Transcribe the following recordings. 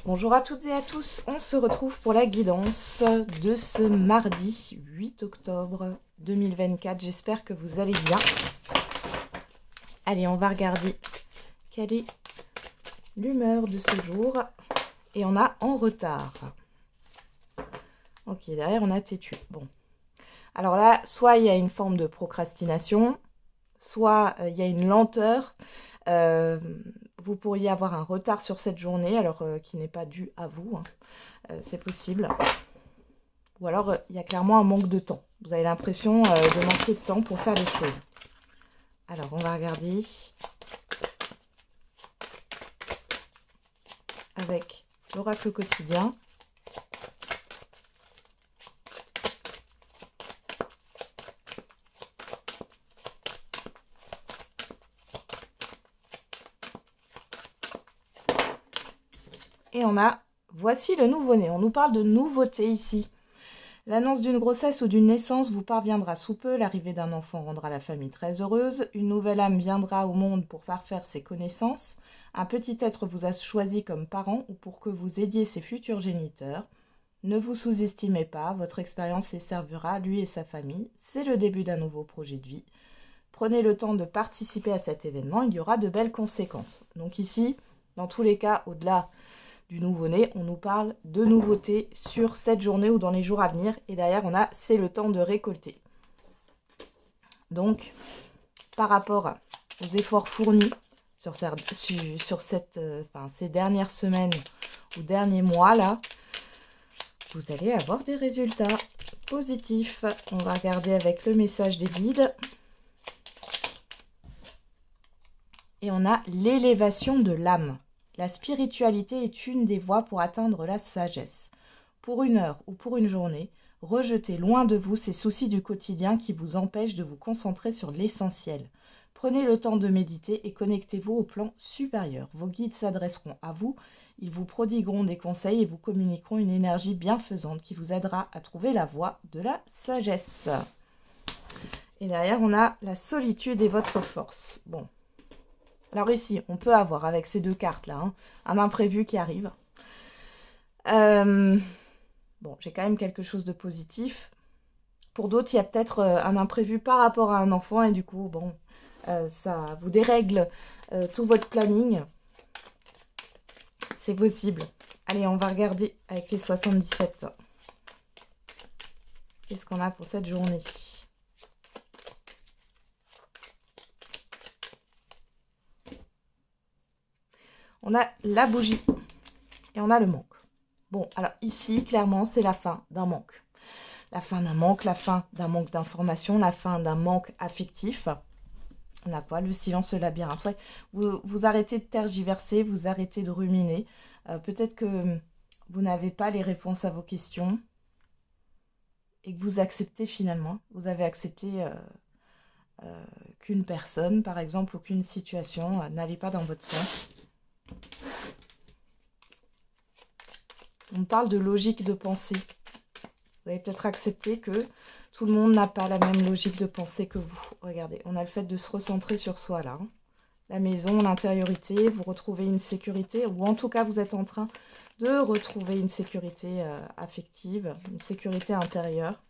Bonjour à toutes et à tous, on se retrouve pour la guidance de ce mardi 8 octobre 2024. J'espère que vous allez bien. Allez, on va regarder quelle est l'humeur de ce jour. Et on a en retard. Ok, derrière on a têtu. Bon. Alors là, soit il y a une forme de procrastination, soit il y a une lenteur. Vous pourriez avoir un retard sur cette journée, alors qui n'est pas dû à vous, hein. C'est possible. Ou alors il y a clairement un manque de temps. Vous avez l'impression de manquer de temps pour faire les choses. Alors on va regarder avec l'oracle quotidien. Et on a, voici le nouveau-né. On nous parle de nouveauté ici. L'annonce d'une grossesse ou d'une naissance vous parviendra sous peu. L'arrivée d'un enfant rendra la famille très heureuse. Une nouvelle âme viendra au monde pour parfaire ses connaissances. Un petit être vous a choisi comme parent ou pour que vous aidiez ses futurs géniteurs. Ne vous sous-estimez pas, votre expérience les servira, lui et sa famille. C'est le début d'un nouveau projet de vie. Prenez le temps de participer à cet événement, il y aura de belles conséquences. Donc ici, dans tous les cas, au-delà du nouveau-né, on nous parle de nouveautés sur cette journée ou dans les jours à venir. Et derrière, on a « c'est le temps de récolter ». Donc, par rapport aux efforts fournis sur ces dernières semaines ou derniers mois, là, vous allez avoir des résultats positifs. On va regarder avec le message des guides. Et on a l'élévation de l'âme. La spiritualité est une des voies pour atteindre la sagesse. Pour une heure ou pour une journée, rejetez loin de vous ces soucis du quotidien qui vous empêchent de vous concentrer sur l'essentiel. Prenez le temps de méditer et connectez-vous au plan supérieur. Vos guides s'adresseront à vous, ils vous prodigueront des conseils et vous communiqueront une énergie bienfaisante qui vous aidera à trouver la voie de la sagesse. Et derrière, on a la solitude et votre force. Bon. Alors ici, on peut avoir, avec ces deux cartes-là, un imprévu qui arrive. Bon, j'ai quand même quelque chose de positif. Pour d'autres, il y a peut-être un imprévu par rapport à un enfant. Et du coup, bon, ça vous dérègle tout votre planning. C'est possible. Allez, on va regarder avec les 77. Qu'est-ce qu'on a pour cette journée ? On a la bougie et on a le manque. Bon, alors ici, clairement, c'est la fin d'un manque. La fin d'un manque, la fin d'un manque d'information, la fin d'un manque affectif. On n'a pas le silence, le labyrinthe. Ouais, vous arrêtez de tergiverser, vous arrêtez de ruminer. Peut-être que vous n'avez pas les réponses à vos questions et que vous acceptez finalement. Vous avez accepté qu'une personne, par exemple, ou qu'une situation n'allait pas dans votre sens. On parle de logique de pensée. Vous avez peut-être accepté que tout le monde n'a pas la même logique de pensée que vous. Regardez, on a le fait de se recentrer sur soi là. La maison, l'intériorité, vous retrouvez une sécurité, ou en tout cas vous êtes en train de retrouver une sécurité affective, une sécurité intérieure.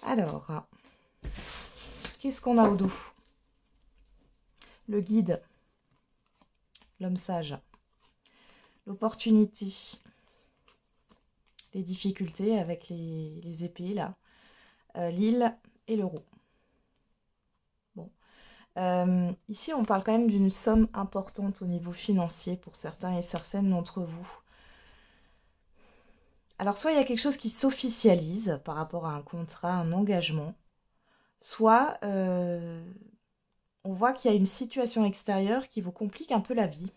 Alors, qu'est-ce qu'on a au dos? Le guide, l'homme sage, l'opportunité, les difficultés avec les épées, là, l'île et le roux. Bon. Ici, on parle quand même d'une somme importante au niveau financier pour certains et certaines d'entre vous. Alors, soit il y a quelque chose qui s'officialise par rapport à un contrat, un engagement, soit on voit qu'il y a une situation extérieure qui vous complique un peu la vie.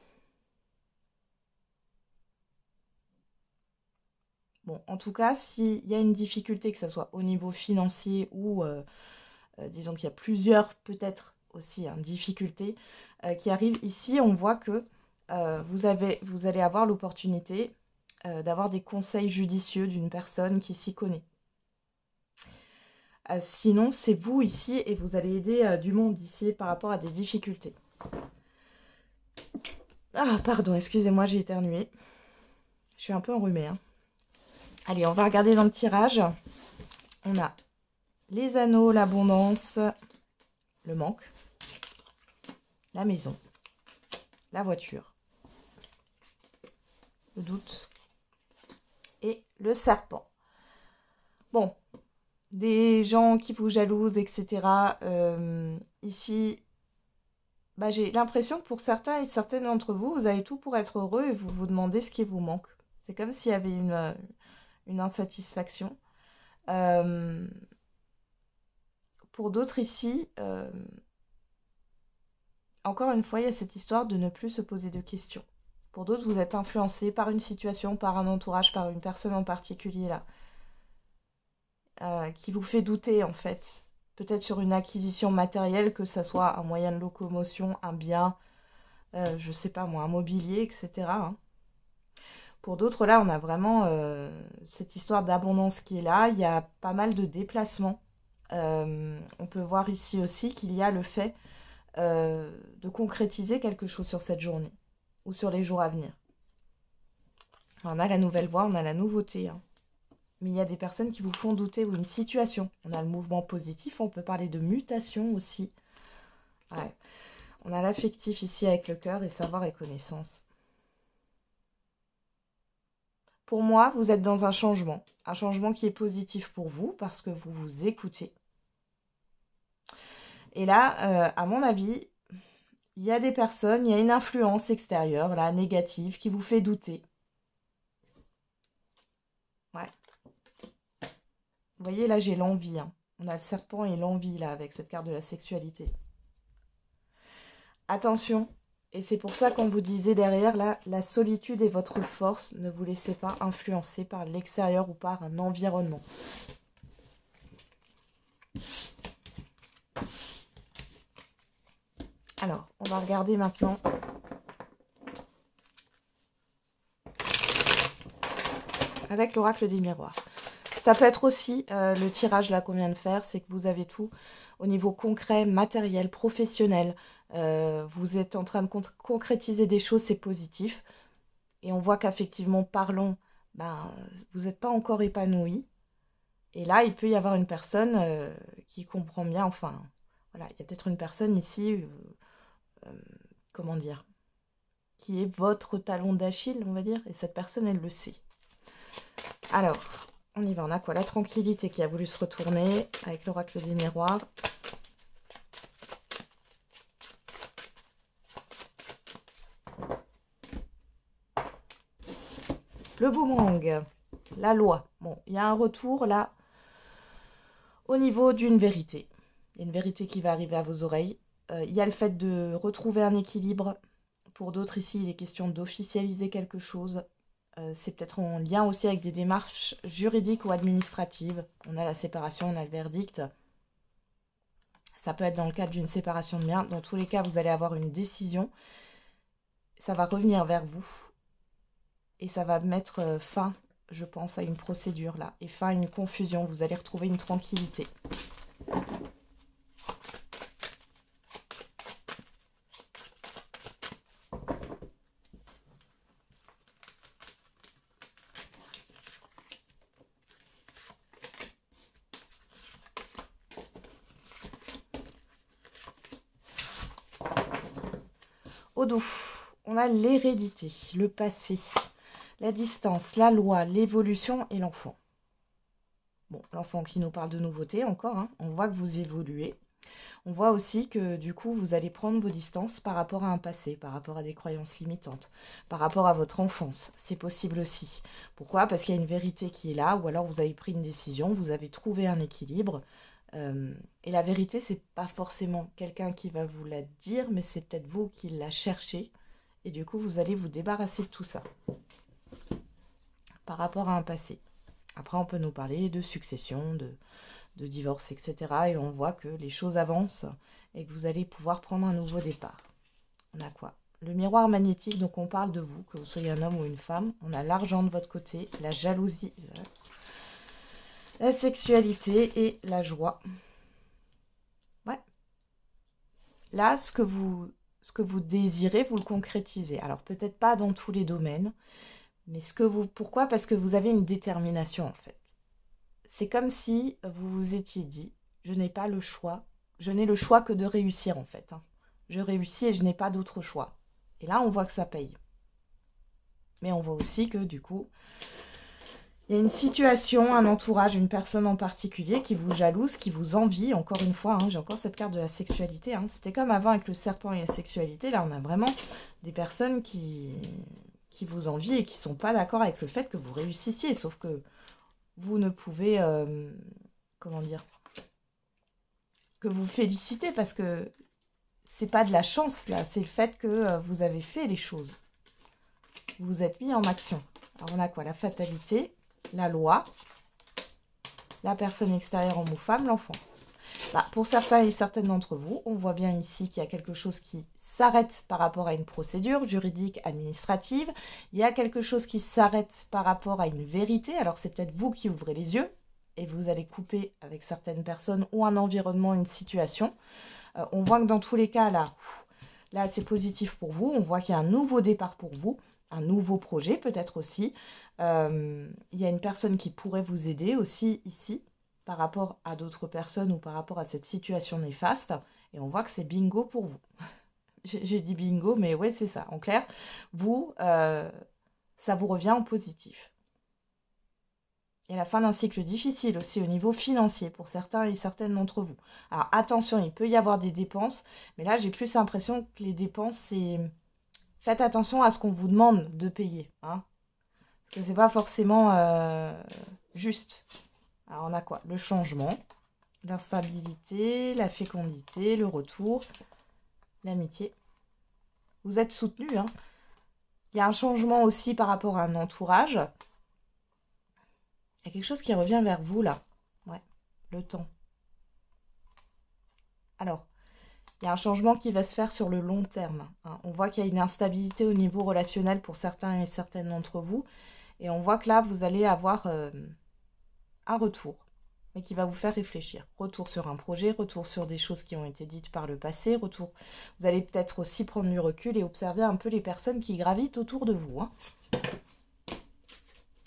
Bon, en tout cas, s'il y a une difficulté, que ce soit au niveau financier ou, disons qu'il y a plusieurs, peut-être aussi, difficultés qui arrivent, ici, on voit que vous allez avoir l'opportunité d'avoir des conseils judicieux d'une personne qui s'y connaît. Sinon, c'est vous ici et vous allez aider du monde ici par rapport à des difficultés. Ah, pardon, excusez-moi, j'ai éternué. Je suis un peu enrhumée. Hein. Allez, on va regarder dans le tirage. On a les anneaux, l'abondance, le manque, la maison, la voiture, le doute et le serpent. Bon, des gens qui vous jalousent, etc. Ici, bah, j'ai l'impression que pour certains et certaines d'entre vous, vous avez tout pour être heureux et vous vous demandez ce qui vous manque. C'est comme s'il y avait une insatisfaction. Pour d'autres ici, encore une fois, il y a cette histoire de ne plus se poser de questions. Pour d'autres, vous êtes influencé par une situation, par un entourage, par une personne en particulier là, qui vous fait douter en fait. Peut-être sur une acquisition matérielle, que ça soit un moyen de locomotion, un bien, je sais pas moi, un mobilier, etc. Hein. Pour d'autres, là, on a vraiment cette histoire d'abondance qui est là. Il y a pas mal de déplacements. On peut voir ici aussi qu'il y a le fait de concrétiser quelque chose sur cette journée ou sur les jours à venir. On a la nouvelle voie, on a la nouveauté. Hein. Mais il y a des personnes qui vous font douter ou une situation. On a le mouvement positif, on peut parler de mutation aussi. Ouais. On a l'affectif ici avec le cœur et savoir et connaissance. Pour moi, vous êtes dans un changement qui est positif pour vous parce que vous vous écoutez. Et là, à mon avis, il y a des personnes, il y a une influence extérieure, là, négative, qui vous fait douter. Ouais. Vous voyez, là, j'ai l'envie. Hein. On a le serpent et l'envie, là, avec cette carte de la sexualité. Attention, et c'est pour ça qu'on vous disait derrière, là, la solitude est votre force. Ne vous laissez pas influencer par l'extérieur ou par un environnement. Alors, on va regarder maintenant avec l'oracle des miroirs. Ça peut être aussi le tirage là qu'on vient de faire, c'est que vous avez tout au niveau concret, matériel, professionnel. Vous êtes en train de concrétiser des choses, c'est positif. Et on voit qu'effectivement, parlons, ben, vous n'êtes pas encore épanoui. Et là, il peut y avoir une personne qui comprend bien, enfin, voilà, il y a peut-être une personne ici, comment dire, qui est votre talon d'Achille, on va dire, et cette personne, elle le sait. Alors, on y va, on a quoi? La tranquillité qui a voulu se retourner avec l'oracle des miroirs. Le boomerang, la loi. Bon, il y a un retour là au niveau d'une vérité. Il y a une vérité qui va arriver à vos oreilles. Il y a le fait de retrouver un équilibre. Pour d'autres ici, il est question d'officialiser quelque chose. C'est peut-être en lien aussi avec des démarches juridiques ou administratives. On a la séparation, on a le verdict. Ça peut être dans le cadre d'une séparation de biens. Dans tous les cas, vous allez avoir une décision. Ça va revenir vers vous. Et ça va mettre fin, je pense, à une procédure là. Et fin à une confusion. Vous allez retrouver une tranquillité. Au dos, on a l'hérédité, le passé, la distance, la loi, l'évolution et l'enfant. Bon, l'enfant qui nous parle de nouveauté encore, hein, on voit que vous évoluez. On voit aussi que du coup, vous allez prendre vos distances par rapport à un passé, par rapport à des croyances limitantes, par rapport à votre enfance. C'est possible aussi. Pourquoi? Parce qu'il y a une vérité qui est là, ou alors vous avez pris une décision, vous avez trouvé un équilibre. Et la vérité, c'est pas forcément quelqu'un qui va vous la dire, mais c'est peut-être vous qui la cherchez. Et du coup, vous allez vous débarrasser de tout ça par rapport à un passé. Après, on peut nous parler de succession, de divorce, etc. Et on voit que les choses avancent et que vous allez pouvoir prendre un nouveau départ. On a quoi? le miroir magnétique, donc on parle de vous, que vous soyez un homme ou une femme. On a l'argent de votre côté, la jalousie, la sexualité et la joie. Ouais. Là, ce que vous désirez, vous le concrétisez. Alors peut-être pas dans tous les domaines, mais pourquoi? Parce que vous avez une détermination en fait. C'est comme si vous vous étiez dit, je n'ai pas le choix, je n'ai le choix que de réussir en fait. Je réussis et je n'ai pas d'autre choix. Et là, on voit que ça paye. Mais on voit aussi que du coup, il y a une situation, un entourage, une personne en particulier qui vous jalouse, qui vous envie. Encore une fois, j'ai encore cette carte de la sexualité. C'était comme avant avec le serpent et la sexualité. Là, on a vraiment des personnes qui vous envient et qui ne sont pas d'accord avec le fait que vous réussissiez. Sauf que vous ne pouvez, comment dire, que vous féliciter parce que c'est pas de la chance là, c'est le fait que vous avez fait les choses. Vous vous êtes mis en action. Alors on a quoi? La fatalité, la loi, la personne extérieure homme ou femme, l'enfant. Pour certains et certaines d'entre vous, on voit bien ici qu'il y a quelque chose qui s'arrête par rapport à une procédure juridique, administrative. Il y a quelque chose qui s'arrête par rapport à une vérité. Alors c'est peut-être vous qui ouvrez les yeux et vous allez couper avec certaines personnes ou un environnement, une situation. On voit que dans tous les cas, là c'est positif pour vous. On voit qu'il y a un nouveau départ pour vous, un nouveau projet peut-être aussi. Il y a une personne qui pourrait vous aider aussi ici par rapport à d'autres personnes ou par rapport à cette situation néfaste. Et on voit que c'est bingo pour vous. J'ai dit bingo, mais ouais, c'est ça. En clair, vous, ça vous revient en positif. Et à la fin d'un cycle difficile aussi au niveau financier pour certains et certaines d'entre vous. Alors attention, il peut y avoir des dépenses, mais là j'ai plus l'impression que les dépenses, c'est... Faites attention à ce qu'on vous demande de payer. Parce que c'est pas forcément juste. Alors on a quoi? Le changement, l'instabilité, la fécondité, le retour, l'amitié. Vous êtes soutenu. Il y a un changement aussi par rapport à un entourage. Il y a quelque chose qui revient vers vous là. Ouais, le temps. Alors, il y a un changement qui va se faire sur le long terme. On voit qu'il y a une instabilité au niveau relationnel pour certains et certaines d'entre vous. Et on voit que là, vous allez avoir un retour, mais qui va vous faire réfléchir. Retour sur un projet, retour sur des choses qui ont été dites par le passé, retour. Vous allez peut-être aussi prendre du recul et observer un peu les personnes qui gravitent autour de vous.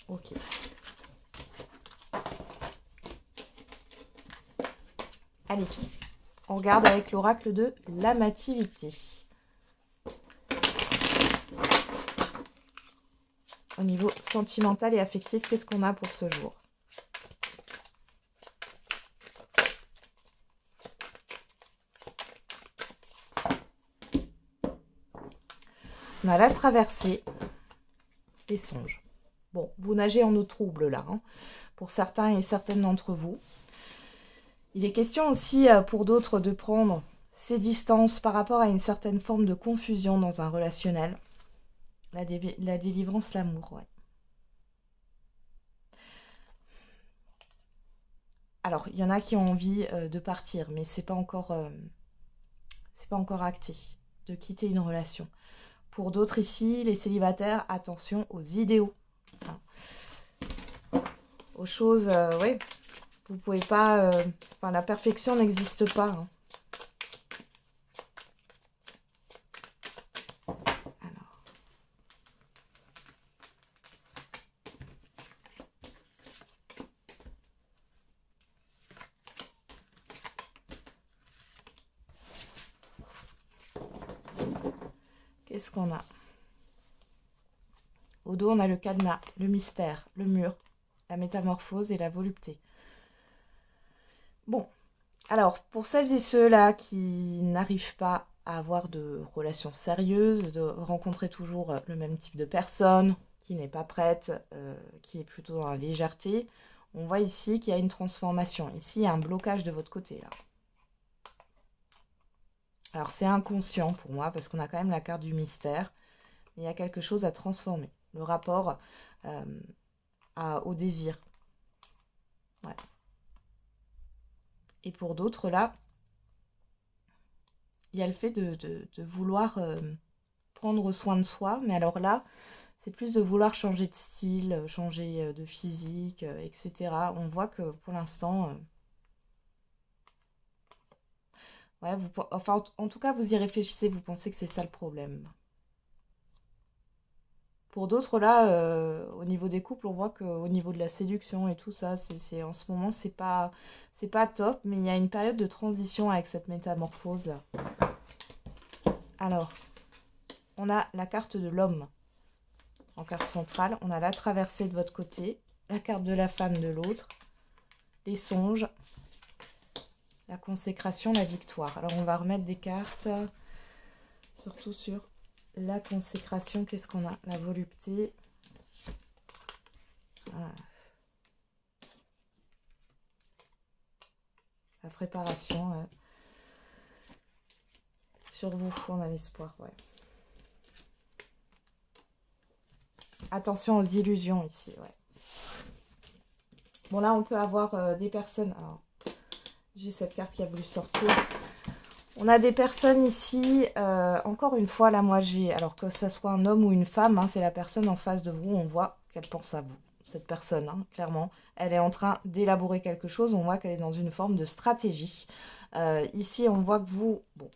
Ok. Allez, on regarde avec l'oracle de l'amativité. Au niveau sentimental et affectif, qu'est-ce qu'on a pour ce jour? On a la traversée, les songes. Bon, vous nagez en eau trouble là, pour certains et certaines d'entre vous. Il est question aussi pour d'autres de prendre ces distances par rapport à une certaine forme de confusion dans un relationnel. La délivrance, l'amour, ouais. Alors, il y en a qui ont envie de partir, mais c'est pas encore acté de quitter une relation. Pour d'autres ici, les célibataires, attention aux idéaux. Aux choses, ouais. Vous pouvez pas... la perfection n'existe pas. Alors. Qu'est-ce qu'on a? Au dos, on a le cadenas, le mystère, le mur, la métamorphose et la volupté. Bon, alors, pour celles et ceux-là qui n'arrivent pas à avoir de relations sérieuses, de rencontrer toujours le même type de personne, qui n'est pas prête, qui est plutôt dans la légèreté, on voit ici qu'il y a une transformation. Ici, il y a un blocage de votre côté, là. Alors, c'est inconscient pour moi, parce qu'on a quand même la carte du mystère. Mais il y a quelque chose à transformer. Le rapport au désir. Ouais. Et pour d'autres, là, il y a le fait de vouloir prendre soin de soi. Mais alors là, c'est plus de vouloir changer de style, changer de physique, etc. On voit que pour l'instant... ouais, enfin, en tout cas, vous y réfléchissez, vous pensez que c'est ça le problème. Pour d'autres, là, au niveau des couples, on voit qu'au niveau de la séduction et tout ça, en ce moment, c'est pas top, mais il y a une période de transition avec cette métamorphose-là. Alors, on a la carte de l'homme en carte centrale, on a la traversée de votre côté, la carte de la femme de l'autre, les songes, la consécration, la victoire. Alors, on va remettre des cartes, surtout sur la consécration. Qu'est-ce qu'on a? La volupté. Voilà. La préparation. Ouais. Sur vous, on a l'espoir, ouais. Attention aux illusions ici, ouais. Bon, là, on peut avoir des personnes... Alors, j'ai cette carte qui a voulu sortir. On a des personnes ici, encore une fois, là, moi, j'ai... Alors, que ce soit un homme ou une femme, hein, c'est la personne en face de vous, on voit qu'elle pense à vous. Cette personne, hein, clairement, elle est en train d'élaborer quelque chose. On voit qu'elle est dans une forme de stratégie. Ici, on voit que vous... Bon,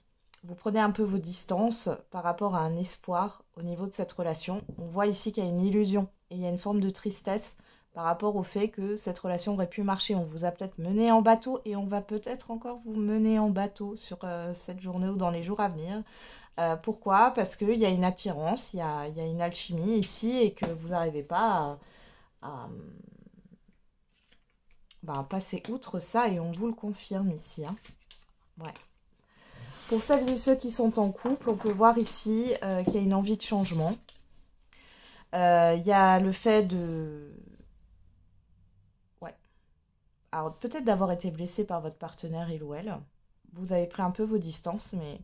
vous prenez un peu vos distances par rapport à un espoir au niveau de cette relation. On voit ici qu'il y a une illusion et il y a une forme de tristesse par rapport au fait que cette relation aurait pu marcher. On vous a peut-être mené en bateau et on va peut-être encore vous mener en bateau sur cette journée ou dans les jours à venir. Pourquoi? Parce qu'il y a une attirance, il y a une alchimie ici et que vous n'arrivez pas à passer outre ça et on vous le confirme ici. Hein. Ouais. Pour celles et ceux qui sont en couple, on peut voir ici qu'il y a une envie de changement. Il y a le fait de... Ouais. Alors, peut-être d'avoir été blessé par votre partenaire, il ou elle. Vous avez pris un peu vos distances, mais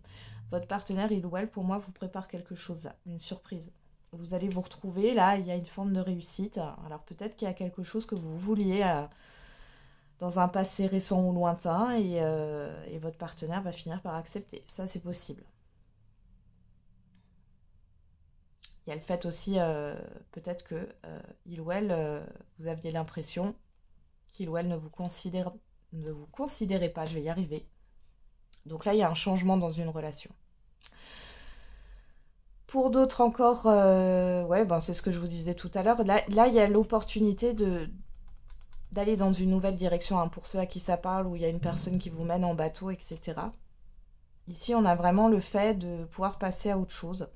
votre partenaire, il ou elle, pour moi, vous prépare quelque chose là, une surprise. Vous allez vous retrouver, là, il y a une forme de réussite. Alors, peut-être qu'il y a quelque chose que vous vouliez... dans un passé récent ou lointain, et votre partenaire va finir par accepter. Ça, c'est possible. Il y a le fait aussi, peut-être que il ou elle, vous aviez l'impression qu'il ou elle ne vous considérait pas, je vais y arriver. Donc là, il y a un changement dans une relation. Pour d'autres encore, ouais, ben, c'est ce que je vous disais tout à l'heure. Là, il y a l'opportunité d'aller dans une nouvelle direction, hein, pour ceux à qui ça parle, où il y a une personne qui vous mène en bateau, etc. Ici, on a vraiment le fait de pouvoir passer à autre chose.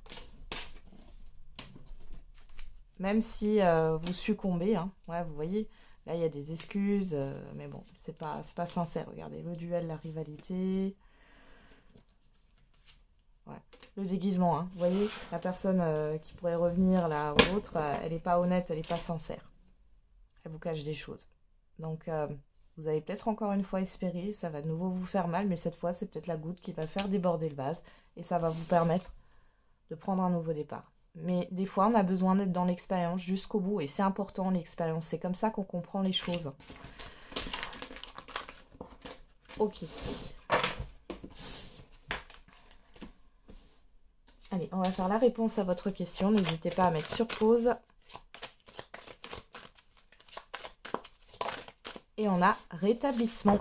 Même si vous succombez, hein. Ouais, vous voyez, là, il y a des excuses, mais bon, c'est pas sincère. Regardez, le duel, la rivalité... Ouais. Le déguisement, hein. Vous voyez, la personne qui pourrait revenir là ou autre, elle n'est pas honnête, elle n'est pas sincère. Elle vous cache des choses. Donc, vous allez peut-être encore une fois espérer, ça va de nouveau vous faire mal, mais cette fois, c'est peut-être la goutte qui va faire déborder le vase et ça va vous permettre de prendre un nouveau départ. Mais des fois, on a besoin d'être dans l'expérience jusqu'au bout et c'est important, l'expérience. C'est comme ça qu'on comprend les choses. Ok. Allez, on va faire la réponse à votre question. N'hésitez pas à mettre sur pause. Et on a rétablissement.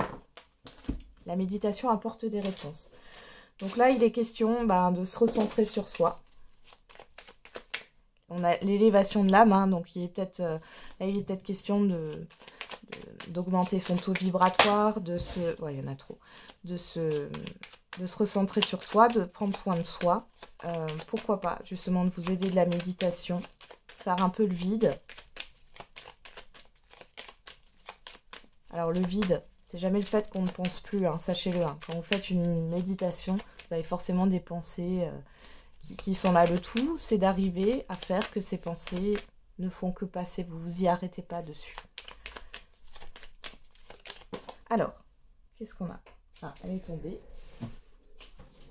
La méditation apporte des réponses. Donc là, il est question de se recentrer sur soi. On a l'élévation de l'âme, hein, donc il est peut-être question d'augmenter son taux vibratoire, ouais, il y en a trop, de se recentrer sur soi, de prendre soin de soi. Pourquoi pas, justement, de vous aider de la méditation, faire un peu le vide. Alors le vide, c'est jamais le fait qu'on ne pense plus, hein, sachez-le. Hein. Quand vous faites une méditation, vous avez forcément des pensées qui sont là. Le tout, c'est d'arriver à faire que ces pensées ne font que passer. Vous vous y arrêtez pas dessus. Alors, qu'est-ce qu'on a? Ah, elle est tombée.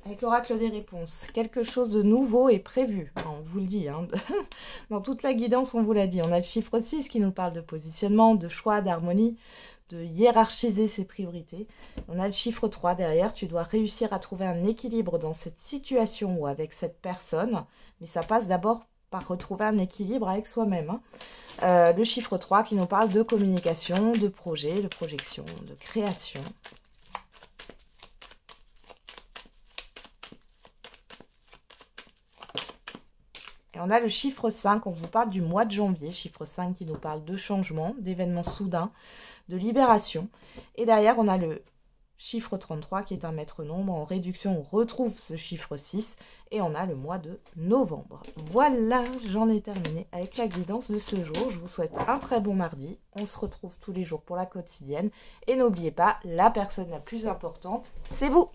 Avec l'oracle des réponses, quelque chose de nouveau est prévu. On vous le dit, hein. Dans toute la guidance, on vous l'a dit. On a le chiffre 6 qui nous parle de positionnement, de choix, d'harmonie. de hiérarchiser ses priorités. On a le chiffre 3 derrière, tu dois réussir à trouver un équilibre dans cette situation ou avec cette personne, mais ça passe d'abord par retrouver un équilibre avec soi-même. Le chiffre 3 qui nous parle de communication, de projet, de projection, de création. Et on a le chiffre 5, on vous parle du mois de janvier, chiffre 5 qui nous parle de changement, d'événements soudains, de libération. Et derrière, on a le chiffre 33 qui est un maître nombre. En réduction, on retrouve ce chiffre 6 et on a le mois de novembre. Voilà, j'en ai terminé avec la guidance de ce jour. Je vous souhaite un très bon mardi. On se retrouve tous les jours pour la quotidienne. Et n'oubliez pas, la personne la plus importante, c'est vous.